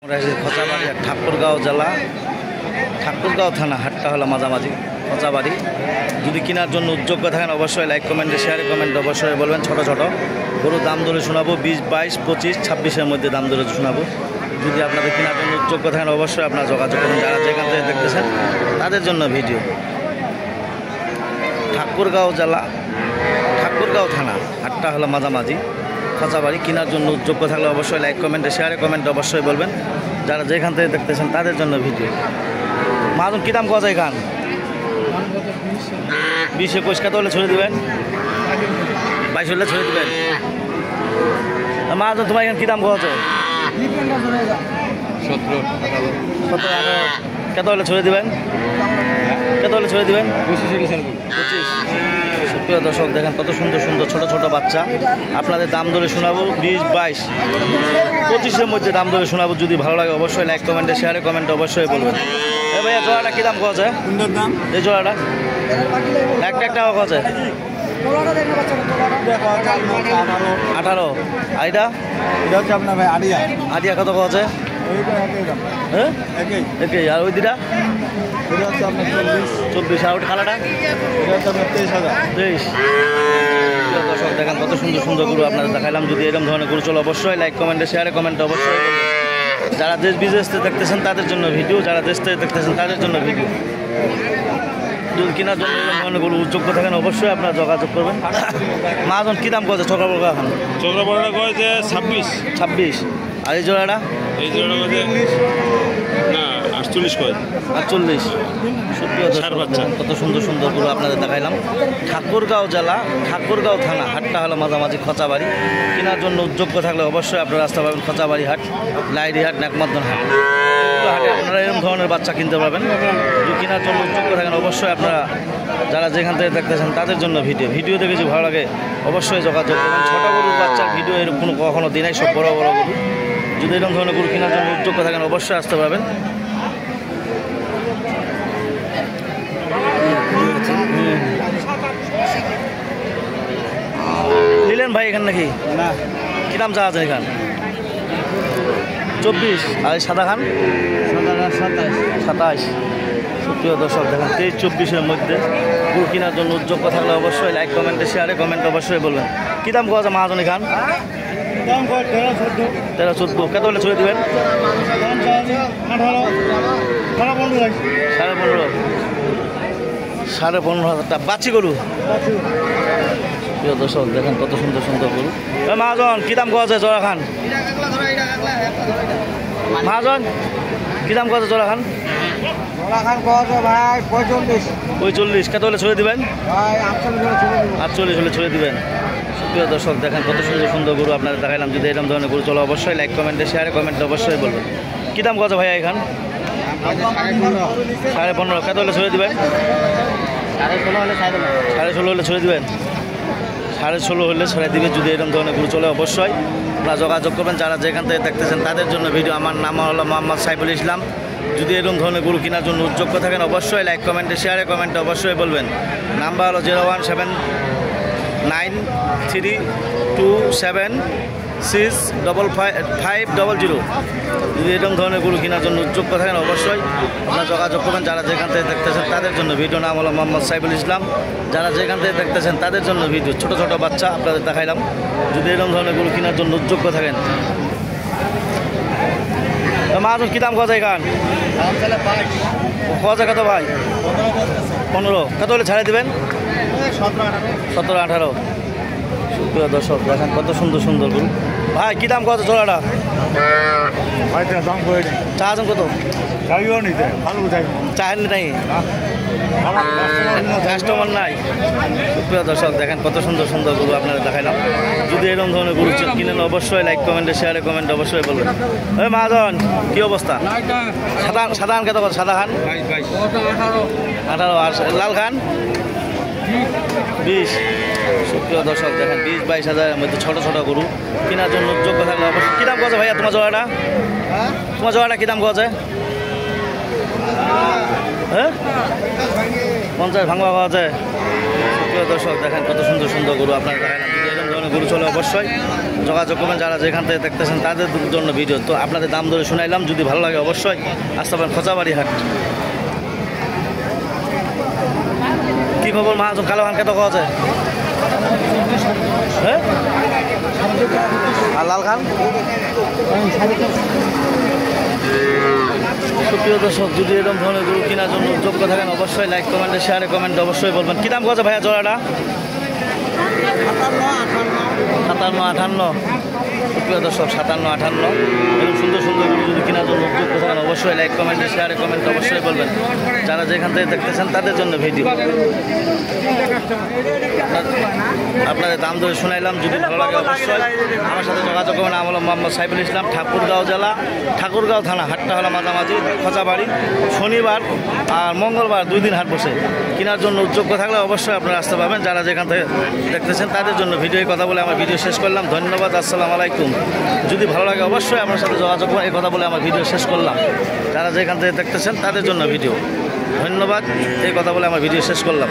খচাবাড়ি ঠাকুরগাঁও জেলা ঠাকুরগাঁও থানা হাটটা হলো মাঝামাঝি খচাবাড়ি। যদি কেনার জন্য উদ্যোগ থাকেন অবশ্যই লাইক কমেন্টে শেয়ারে কমেন্টে অবশ্যই বলবেন। ছোটো ছোটো গরু দাম ধরে শোনাবো 20, 22, 25, 26-এর মধ্যে দাম ধরে শোনাবো। যদি আপনাদের কেনার জন্য উদ্যোগ থাকেন অবশ্যই আপনারা যোগাযোগ করুন। যারা যেখান থেকে দেখতেছেন তাদের জন্য ভিডিও। ঠাকুরগাঁও জেলা ঠাকুরগাঁও থানা হাটটা হলো মাঝামাঝি খচাবাড়ি। কেনার জন্য উদ্যোগ থাকলে অবশ্যই লাইক কমেন্টে শেয়ারে কমেন্টে অবশ্যই বলবেন। যারা যেখান থেকে দেখতেছেন তাদের জন্য ভিডিও। মাজন কী দাম কোয়া যায় এখান 20, 21 কত হলে ছড়ে দেবেন? 22 হলে ছড়ে দেবেন। মাজন তোমার এখানে কী দাম কোয়া যায়? 17, 18 কত হলে ছড়ে দেবেন? কত হলে ছড়ে দেবেন? 25। সুপ্রিয় দর্শক দেখেন কত সুন্দর সুন্দর ছোট ছোট বাচ্চা। আপনাদের দাম ধরে শোনাবো 20, 22, 25-এর মধ্যে দাম ধরে শোনাবো। যদি ভালো লাগে অবশ্যই লাইক কমেন্টে শেয়ারে কমেন্টে অবশ্যই বলবেন। এ ভাইয়া জোড়াটা কী দাম কোয়া যায়? দাম এই জোড়াটা এক টাকা কোয়া যায়? 18। আর এটা হচ্ছে আপনার ভাই আড়িয়া আদিয়া কত কোয়া যায়? হ্যাঁ একই। আর ওই দুটা এটা হচ্ছে আপনার 24। আর ওটা কালাটা এটা হচ্ছে আপনার 23,000। 23। দর্শক দেখেন কত সুন্দর সুন্দর গরু আপনাদের দেখাইলাম। যদি এরকম ধরনের গরু চলো অবশ্যই লাইক কমেন্টে শেয়ারে কমেন্টে অবশ্যই বলবেন। যারা দেশ বিদেশ থেকে দেখতেছেন তাদের জন্য ভিডিও, যারা দেশ থেকে দেখতেছেন তাদের জন্য ভিডিও। যদি কেনার জন্য এরকম ধরনের গরু যোগ্য থাকেন অবশ্যই আপনারা যোগাযোগ করবেন। মাজন কী দাম করছে ছোকরা বড়া এখন? চোখরা বড়টা কয়েছে 26। আর এই জোড়াটা এই জোড়া কয়েছে না 48 কয় 48। সুপ্রিয় দর্শক বাচ্চা। কত সুন্দর সুন্দর গরু আপনাদের দেখাইলাম। ঠাকুরগাঁও জেলা ঠাকুরগাঁও থানা হাটটা হলো মাঝামাঝি খচাবাড়ি। কেনার জন্য উদ্যোগ থাকলে অবশ্যই আপনারা রাস্তা পাবেন খচাবাড়ি হাট, লাইডি হাট, নাকমদ্দন হাট। হাটে আপনারা এরকম ধরনের বাচ্চা কিনতে পারবেন। যদি কেনার জন্য উদ্যোগ থাকেন অবশ্যই আপনারা যারা যেখান থেকে দেখতেছেন তাদের জন্য ভিডিও দেখে যদি ভালো লাগে অবশ্যই যোগাযোগ করবেন। ছোটো গরুর বাচ্চার ভিডিও এরকম কখনো দিনাই, সব বড় বড় গরু। যদি এরকম ধরনের গরু কেনার জন্য উদ্যোগ থাকেন অবশ্যই আসতে পারবেন। নিলেন ভাই এখান নাকি? না কী দাম চা আছে এখান? 24। আর এই সাদা খান 27। সুপ্রিয় দর্শক দেখেন 23, 24-এর মধ্যে গরু কেনার জন্য উদ্যোগ থাকলে অবশ্যই লাইক কমেন্টে শেয়ারে কমেন্ট অবশ্যই বলবেন। কী দাম কোয়া আছে মহাজনী খান? 13, 14 কত হলে ছড়ে দেবেন? 15,500 টাকা বাচ্চি গরু। প্রিয় দর্শক দেখেন কত সুন্দর সুন্দর গরু। মহাজন কী দাম কোয়া আছে জোড়া খান? মহাজন কী দাম কোয়া আছে জোড়া খান? ভাই 45। 45 কত হলে ছড়ে দেবেন? ভাই 48 হলে ছড়ে দেবেন। প্রিয় দর্শক দেখেন কত সুন্দর সুন্দর গরু আপনাদের দেখাইলাম। যদি এরকম ধরনের গরু চলো অবশ্যই লাইক কমেন্টে শেয়ারে কমেন্টে অবশ্যই বলবেন। কী দাম কত ভাইয়া এখান? 15.5 কত হলে ছড়ে দেবেন? 16.5 হলে ছড়ে দেবেন। 16.5 হলে ছড়ে দিবে। যদি এরকম ধরনের গরু চলে অবশ্যই আপনারা যোগাযোগ করবেন। যারা যেখান থেকে দেখতেছেন তাদের জন্য ভিডিও। আমার নাম হলো মোহাম্মদ সাইফুল ইসলাম। যদি এরকম ধরনের গরু কেনার জন্য উদ্যোগ থাকেন অবশ্যই লাইক কমেন্টে শেয়ারে কমেন্টে অবশ্যই বলবেন। নাম্বার হলো 01792765500। যদি এরকম ধরনের গরু কেনার জন্য উদ্যোগ থাকেন অবশ্যই আপনারা যোগাযোগ করবেন। যারা যেখান থেকে দেখতেছেন তাদের জন্য ভিডিও। নাম হলো মোহাম্মদ সাইফুল ইসলাম। যারা যেখান থেকে দেখতেছেন তাদের জন্য ভিডিও। ছোটো ছোটো বাচ্চা আপনাদের দেখাইলাম। যদি এরকম ধরনের গরু কেনার জন্য উদ্যোগ থাকেন। মাজন কী দাম কোয়া যায় এখান? কোয়া যায় কত ভাই? 15 কত হলে ছাড়ে দেবেন? 17, 18। সুপ্রিয় দর্শক দেখেন কত সুন্দর সুন্দর গরু। ভাই কী দাম কত জোড়াটা? দাম করে চা আছেন কত? চাহেন নাই, কাস্টমার নাই। সুপ্রিয় দর্শক দেখেন কত সুন্দর সুন্দর গরু আপনারা দেখাইলাম। যদি এরকম ধরনের গরু কিনেন অবশ্যই লাইক কমেন্টে শেয়ারে কমেন্ট অবশ্যই বলবেন। ওই মহাজন কী অবস্থা? সাদা খান কত? সাদা খান 18। আর লাল খান 20। সুপ্রিয় দর্শক দেখেন 20, 22 হাজারের মধ্যে ছোটো ছোটো গরু কেনার জন্য যোগ্য থাকলে অবশ্যই। কী দাম করছে ভাইয়া তোমার জোড়াটা? তোমার জোড়াটা কী দাম করছে? হ্যাঁ 50 ভাঙবা পাওয়া যায়। সুপ্রিয় দর্শক দেখেন কত সুন্দর সুন্দর গরু আপনারা দেখালাম। যদি এরকম ধরনের দামে গরু চলে অবশ্যই যোগাযোগ করবেন। যারা যেখান থেকে দেখতেছেন তাদের জন্য ভিডিও। তো আপনাদের দাম ধরে শুনাইলাম, যদি ভালো লাগে অবশ্যই আসতে পারেন খোঁচাবাড়ি হাট। কি খবর মহাজন, কালো ধান কত আছে? হ্যাঁ, আর লাল খান? সুপ্রিয় দর্শক, যদি এরকম ধরনের গরু কেনার জন্য যোগ্য থাকেন অবশ্যই লাইক কমেন্টে শেয়ারে কমেন্টে অবশ্যই বলবেন। কী দাম কত ভাইয়া জোড়াটা? 57-58। সুপ্রিয় দর্শক, 57-58। এরকম সুন্দর সুন্দর গরু যদি কেনার জন্য যোগ্য থাকেন অবশ্যই লাইক কমেন্টে শেয়ারে কমেন্টে অবশ্যই বলবেন। যারা যেখান থেকে দেখতেছেন তাদের জন্য ভিডিও। আপনাদের দাম ধরে শুনাইলাম, যদি ভালো লাগে অবশ্যই আমার সাথে যোগাযোগ করবেন। আমি হলাম মোহাম্মদ সাইফুল ইসলাম, ঠাকুরগাঁও জেলা, ঠাকুরগাঁও থানা। হাটটা হলো মাঝামাঝি খোঁচাবাড়ি। শনিবার আর মঙ্গলবার 2 দিন হাট বসে। কেনার জন্য যোগ্য থাকলে অবশ্যই আপনারা আসতে পারবেন। যারা যেখান থেকে দেখতেছেন তাদের জন্য ভিডিও কথা বলে আমার ভিডিও শেষ করলাম। ধন্যবাদ, আসসালামু আলাইকুম। যদি ভালো লাগে অবশ্যই আপনার সাথে যোগাযোগ করবেন। এই কথা বলে আমার ভিডিও শেষ করলাম। যারা যেখান থেকে দেখতেছেন তাদের জন্য ভিডিও। ধন্যবাদ, এই কথা বলে আমার ভিডিও শেষ করলাম।